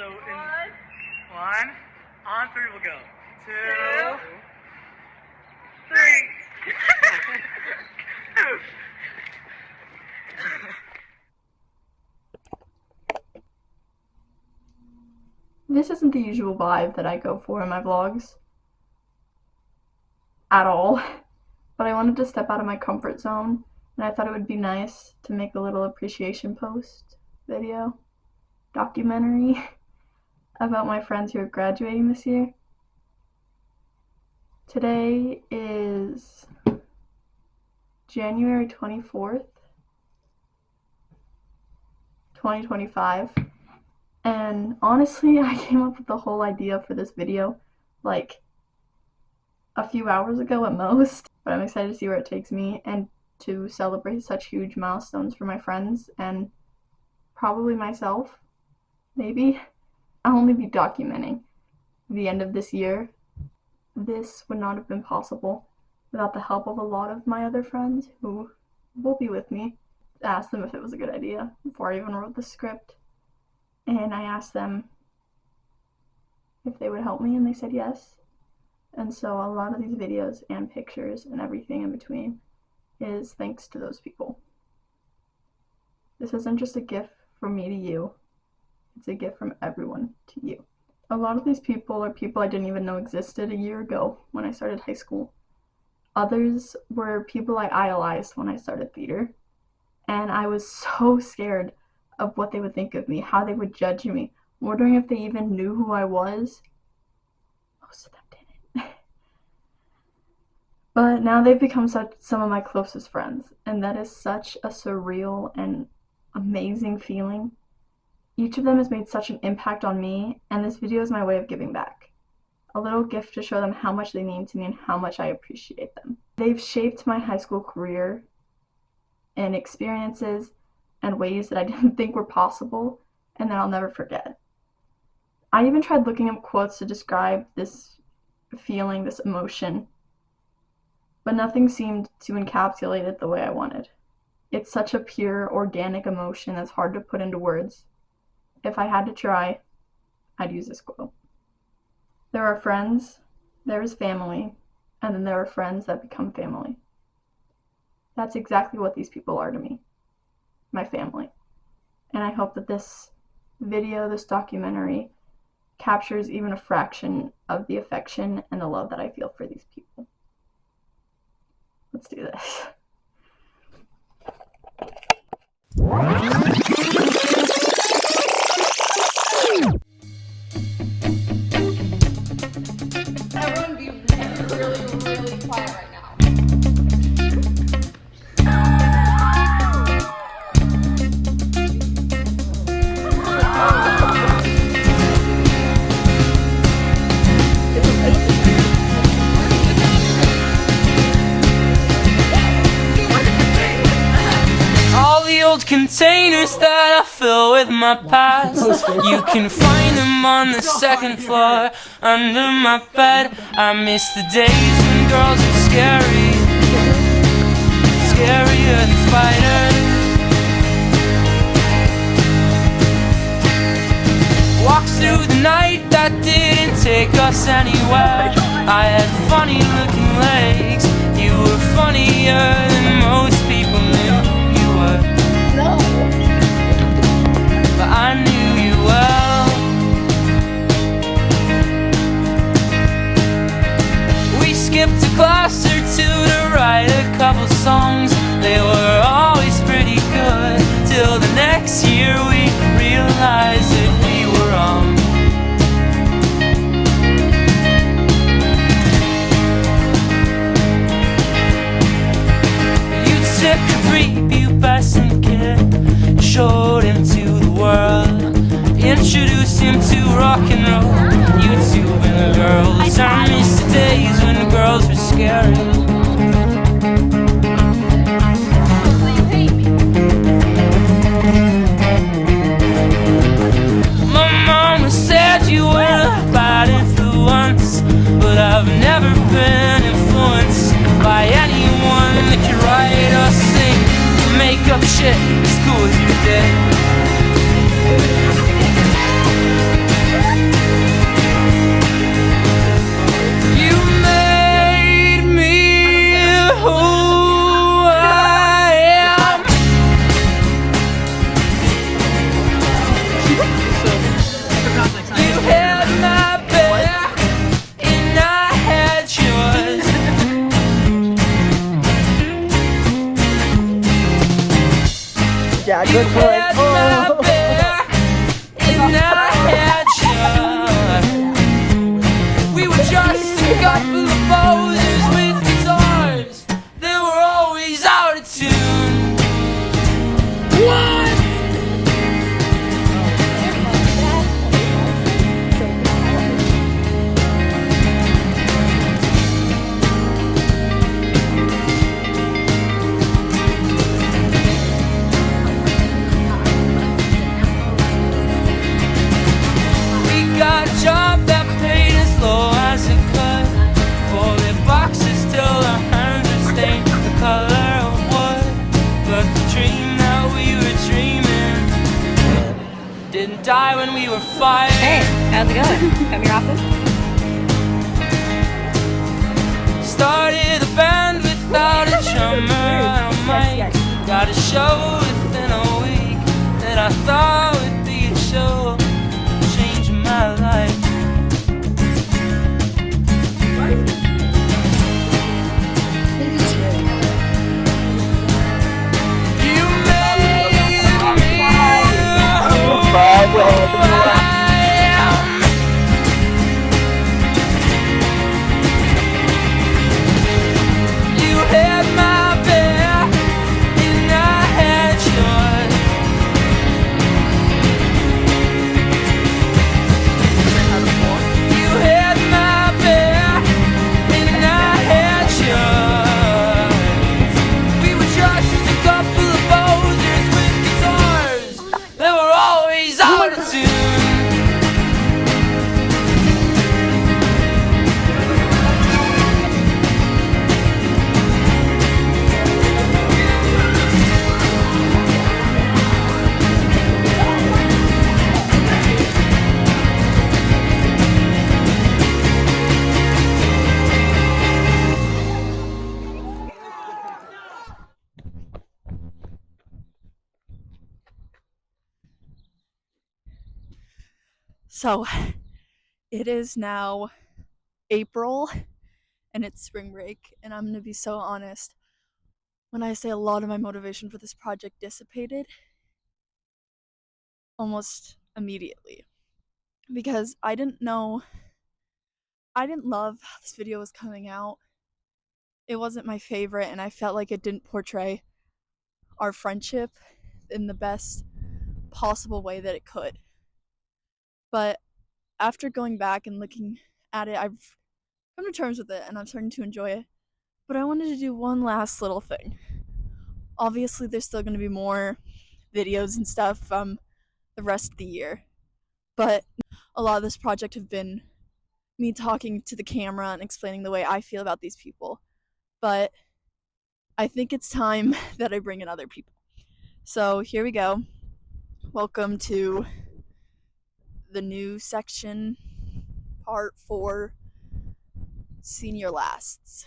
So in one, on three we'll go. Two, three. This isn't the usual vibe that I go for in my vlogs. At all. But I wanted to step out of my comfort zone, and I thought it would be nice to make a little appreciation post video, documentary, about my friends who are graduating this year. Today is January 24th, 2025, and honestly, I came up with the whole idea for this video like a few hours ago at most, but I'm excited to see where it takes me and to celebrate such huge milestones for my friends and probably myself, maybe. I'll only be documenting the end of this year. This would not have been possible without the help of a lot of my other friends who will be with me. I asked them if it was a good idea before I even wrote the script, and I asked them if they would help me, and they said yes. And so a lot of these videos and pictures and everything in between is thanks to those people. This isn't just a gift from me to you, it's a gift from everyone to you. A lot of these people are people I didn't even know existed a year ago when I started high school. Others were people I idolized when I started theater, and I was so scared of what they would think of me, how they would judge me, wondering if they even knew who I was. Most of them didn't. But now they've become some of my closest friends, and that is such a surreal and amazing feeling. Each of them has made such an impact on me, and this video is my way of giving back. A little gift to show them how much they mean to me and how much I appreciate them. They've shaped my high school career in experiences and ways that I didn't think were possible and that I'll never forget. I even tried looking up quotes to describe this feeling, this emotion, but nothing seemed to encapsulate it the way I wanted. It's such a pure, organic emotion that's hard to put into words. If I had to try, I'd use this quote. There are friends, there is family, and then there are friends that become family. That's exactly what these people are to me, my family. And I hope that this video, this documentary, captures even a fraction of the affection and the love that I feel for these people. Let's do this. Everyone be really quiet right now. Old containers that I fill with my past, you can find them on the second floor under my bed. I miss the days when girls were scary, scarier than spiders. Walks through the night that didn't take us anywhere. I had funny looking legs, you were funnier than most people knew you were. No. But I knew you well. We skipped a class or two to write a couple songs. They were always pretty good, till the next year we realized that we were wrong. You took a prepubescent kid, showed him to the world, introduced him to rock and roll, YouTube and girls. I miss the days when the girls were scary. My mama said you were a bad influence, but I've never been influenced by anyone that could write or sing, make up shit as cool as you did. Yeah, good point. Oh. And I had you. We were just a couple of posers with guitars. They were always out of tune. What? Got a job that paid as low as it could. For the boxes till our hands are stained the color of wood. But the dream that we were dreaming didn't die when we were fired. Hey, how's it going? Come to your office? Started a band without a drummer on a mic. Got a show within a week that I thought would be a show. My life. You made me who I am. You had my back and I had yours. So, it is now April, and it's spring break, and I'm gonna be so honest. When I say a lot of my motivation for this project dissipated almost immediately, because I didn't love how this video was coming out. It wasn't my favorite, and I felt like it didn't portray our friendship in the best possible way that it could. But after going back and looking at it, I've come to terms with it and I'm starting to enjoy it. But I wanted to do one last little thing. Obviously, there's still going to be more videos and stuff the rest of the year. But a lot of this project have been me talking to the camera and explaining the way I feel about these people. But I think it's time that I bring in other people. So here we go. Welcome to the new section, part 4, senior lasts.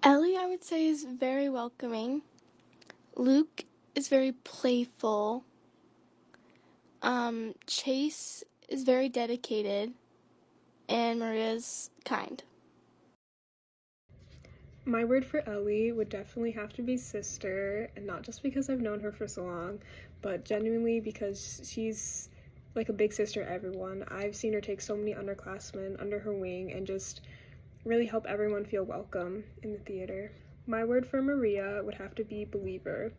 Ellie, I would say, is very welcoming. Luke is very playful. Chase is very dedicated. And Maria's kind. My word for Ellie would definitely have to be sister, and not just because I've known her for so long, but genuinely because she's like a big sister to everyone. I've seen her take so many underclassmen under her wing and just really help everyone feel welcome in the theater. My word for Maria would have to be believer.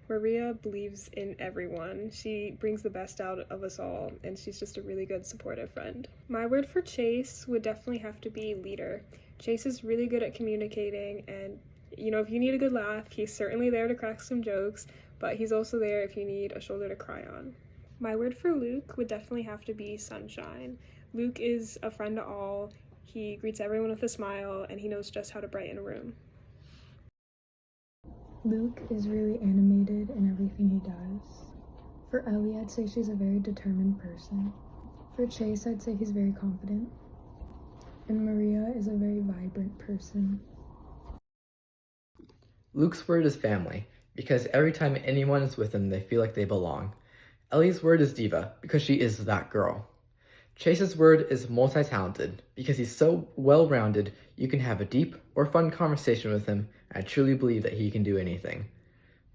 Maria believes in everyone. She brings the best out of us all, and she's just a really good supportive friend. My word for Chase would definitely have to be leader. Chase is really good at communicating, and if you need a good laugh, he's certainly there to crack some jokes, but he's also there if you need a shoulder to cry on. My word for Luke would definitely have to be sunshine. Luke is a friend to all. He greets everyone with a smile, and he knows just how to brighten a room. Luke is really animated in everything he does. For Ellie, I'd say she's a very determined person. For Chase, I'd say he's very confident. And Maria is a very vibrant person. Luke's word is family, because every time anyone is with him, they feel like they belong. Ellie's word is diva because she is that girl. Chase's word is multi-talented because he's so well-rounded you can have a deep or fun conversation with him and I truly believe that he can do anything.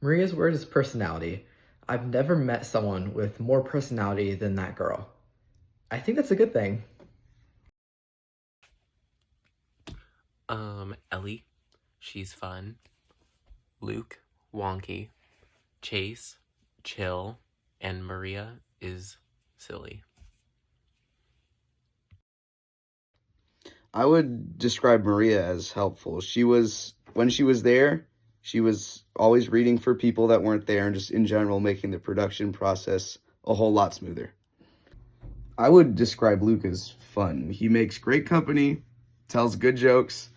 Maria's word is personality. I've never met someone with more personality than that girl. I think that's a good thing. Ellie, she's fun. Luke, wonky. Chase, chill. And Maria is silly. I would describe Maria as helpful. When she was there, she was always reading for people that weren't there and just in general making the production process a whole lot smoother. I would describe Luke as fun. He makes great company, tells good jokes,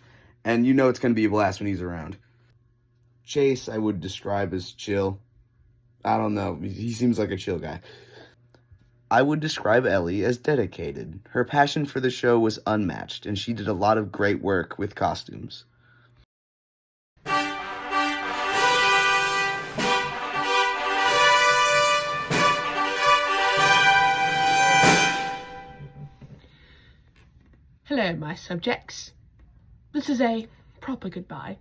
and you know it's going to be a blast when he's around. Chase, I would describe as chill. I don't know, he seems like a chill guy. I would describe Ellie as dedicated. Her passion for the show was unmatched, and she did a lot of great work with costumes. Hello, my subjects. This is a proper goodbye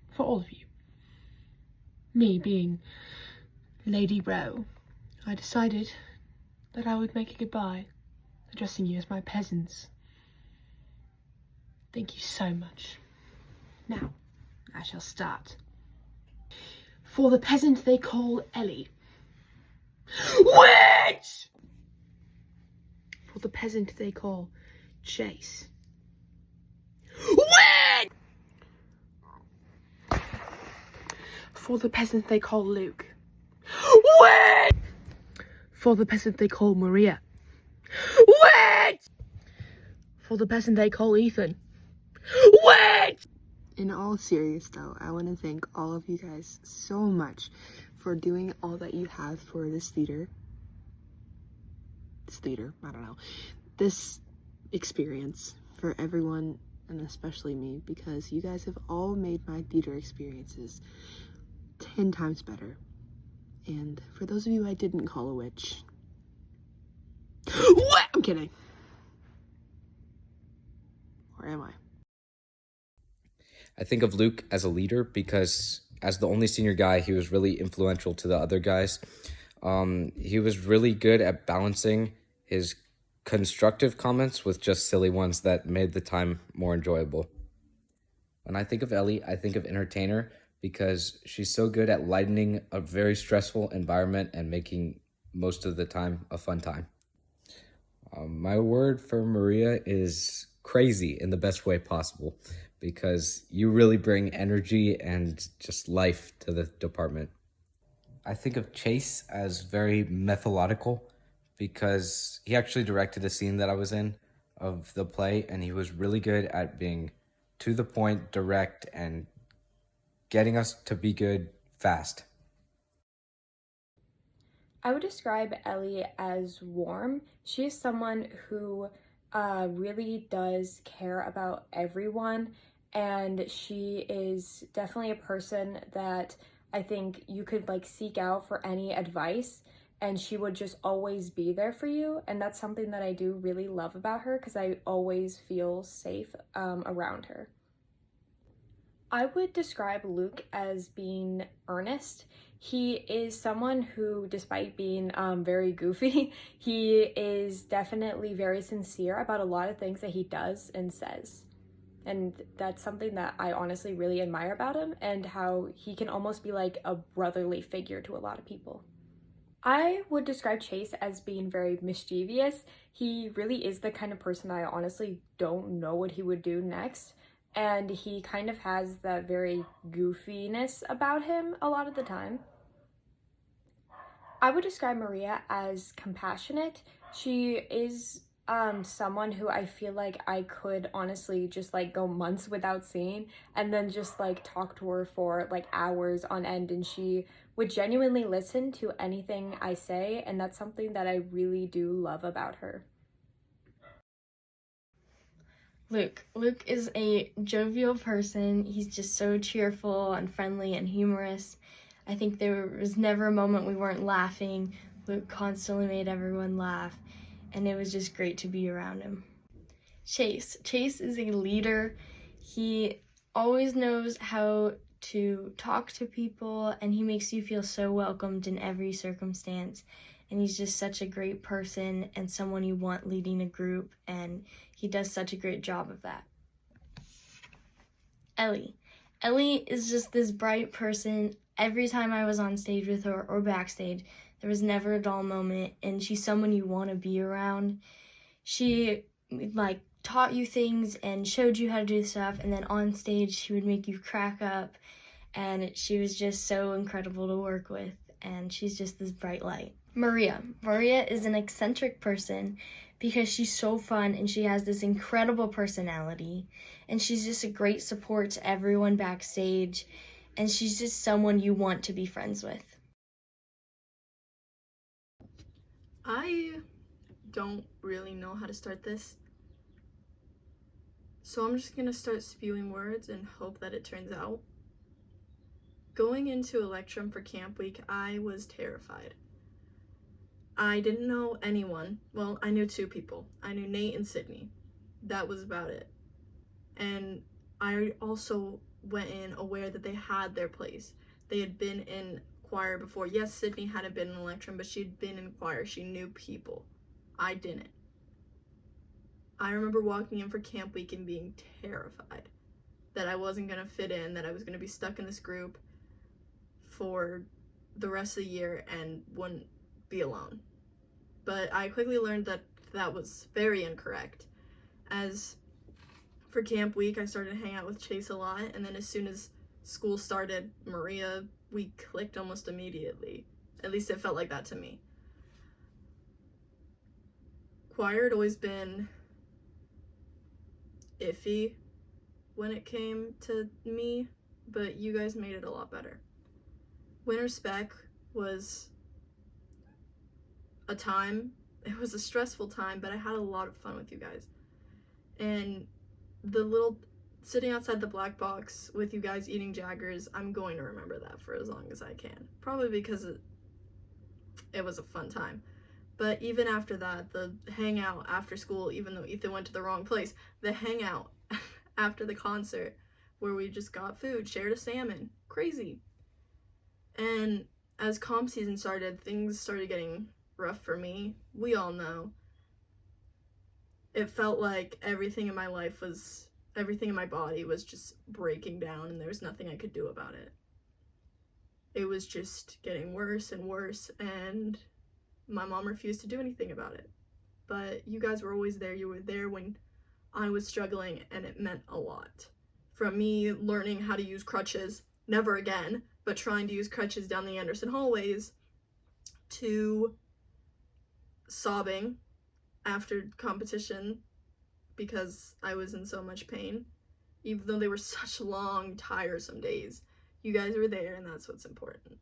for all of you. Me being Lady Rowe, I decided that I would make a goodbye, addressing you as my peasants. Thank you so much. Now, I shall start. For the peasant they call Ellie. Wait! For the peasant they call Chase. Wait! For the peasant they call Luke. Wait! For the peasant they call Maria. Wait! For the peasant they call Ethan. Wait! In all seriousness though, I want to thank all of you guys so much for doing all that you have for this experience for everyone, and especially me, because you guys have all made my theater experiences 10 times better. And for those of you I didn't call a witch, what? I'm kidding. Or am I? I think of Luke as a leader because as the only senior guy, he was really influential to the other guys. He was really good at balancing his constructive comments with just silly ones that made the time more enjoyable. When I think of Ellie, I think of entertainer because she's so good at lightening a very stressful environment and making most of the time a fun time. My word for Maria is crazy in the best way possible because you really bring energy and just life to the department. I think of Chase as very methodical because he actually directed a scene that I was in of the play, and he was really good at being to the point, direct, and getting us to be good fast. I would describe Ellie as warm. She is someone who really does care about everyone, and she is definitely a person that I think you could like seek out for any advice, and she would just always be there for you. And that's something that I do really love about her because I always feel safe around her. I would describe Luke as being earnest. He is someone who, despite being very goofy, he is definitely very sincere about a lot of things that he does and says. And that's something that I honestly really admire about him, and how he can almost be like a brotherly figure to a lot of people. I would describe Chase as being very mischievous. He really is the kind of person I honestly don't know what he would do next. And he kind of has that very goofiness about him a lot of the time. I would describe Maria as compassionate. She is someone who I feel like I could honestly just like go months without seeing and then just like talk to her for like hours on end, and she would genuinely listen to anything I say, and that's something that I really do love about her. Luke is a jovial person. He's just so cheerful and friendly and humorous. I think there was never a moment we weren't laughing Luke constantly made everyone laugh, and it was just great to be around him. Chase is a leader. He always knows how to talk to people, and he makes you feel so welcomed in every circumstance. And he's just such a great person and someone you want leading a group, and he does such a great job of that. Ellie is just this bright person. Every time I was on stage with her or backstage, there was never a dull moment, and she's someone you want to be around. She taught you things and showed you how to do stuff, and then on stage she would make you crack up, and she was just so incredible to work with, and she's just this bright light. Maria is an eccentric person because she's so fun and she has this incredible personality, and she's just a great support to everyone backstage, and she's just someone you want to be friends with. I don't really know how to start this, so I'm just gonna start spewing words and hope that it turns out. Going into Electrum for camp week, I was terrified. I didn't know anyone. Well, I knew 2 people. I knew Nate and Sydney. That was about it. And I also went in aware that they had their place. They had been in choir before. Yes, Sydney hadn't been in Electrum, but she'd been in choir. She knew people. I didn't. I remember walking in for camp week and being terrified that I wasn't going to fit in, that I was going to be stuck in this group for the rest of the year and wouldn't be alone. But I quickly learned that that was very incorrect. As for camp week, I started to hang out with Chase a lot, and then as soon as school started, Maria, we clicked almost immediately. At least it felt like that to me. Choir had always been iffy when it came to me, but you guys made it a lot better. Winter spec was a time, it was a stressful time, but I had a lot of fun with you guys. And the little sitting outside the black box with you guys eating Jaggers, I'm going to remember that for as long as I can. Probably because it was a fun time. But even after that, the hangout after school, even though Ethan went to the wrong place, the hangout after the concert where we just got food, shared a salmon, crazy. And as comp season started, things started getting rough for me. We all know. It felt like everything in my body was just breaking down, and there was nothing I could do about it. It was just getting worse and worse, and my mom refused to do anything about it. But you guys were always there. You were there when I was struggling, and it meant a lot. From me learning how to use crutches, never again, but trying to use crutches down the Anderson hallways, to sobbing after competition because I was in so much pain, even though they were such long, tiresome days. You guys were there, and that's what's important.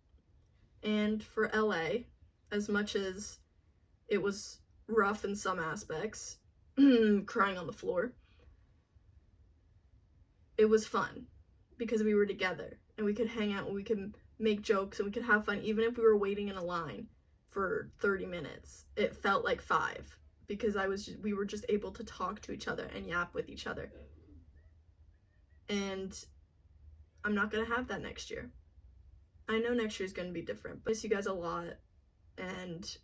And for LA, as much as it was rough in some aspects, crying on the floor, it was fun because we were together and we could hang out and we could make jokes and we could have fun. Even if we were waiting in a line for 30 minutes, it felt like 5 because we were just able to talk to each other and yap with each other. And I'm not gonna have that next year. I know next year's gonna be different, but I miss you guys a lot, and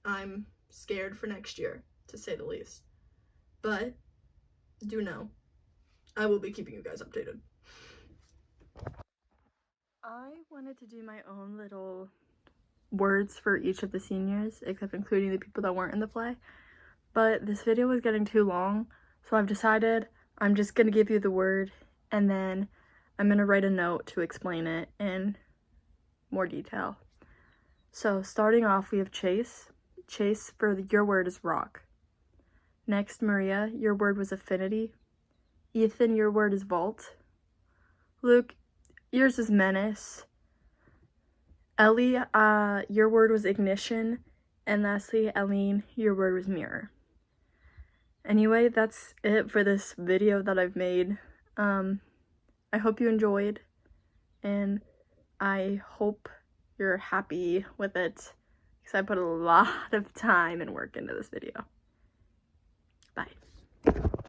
I'm scared for next year, to say the least. But do know, I will be keeping you guys updated. I wanted to do my own little words for each of the seniors, except including the people that weren't in the play, but this video was getting too long, so I've decided I'm just gonna give you the word, and then I'm gonna write a note to explain it in more detail. So starting off, we have Chase. Chase, for your word is rock. Next, Maria, your word was affinity. Ethan, your word is vault. Luke, yours is menace. Ellie, your word was ignition. And lastly, Eileen, your word was mirror. Anyway, that's it for this video that I've made. I hope you enjoyed, and I hope you're happy with it. because I put a lot of time and work into this video. Bye.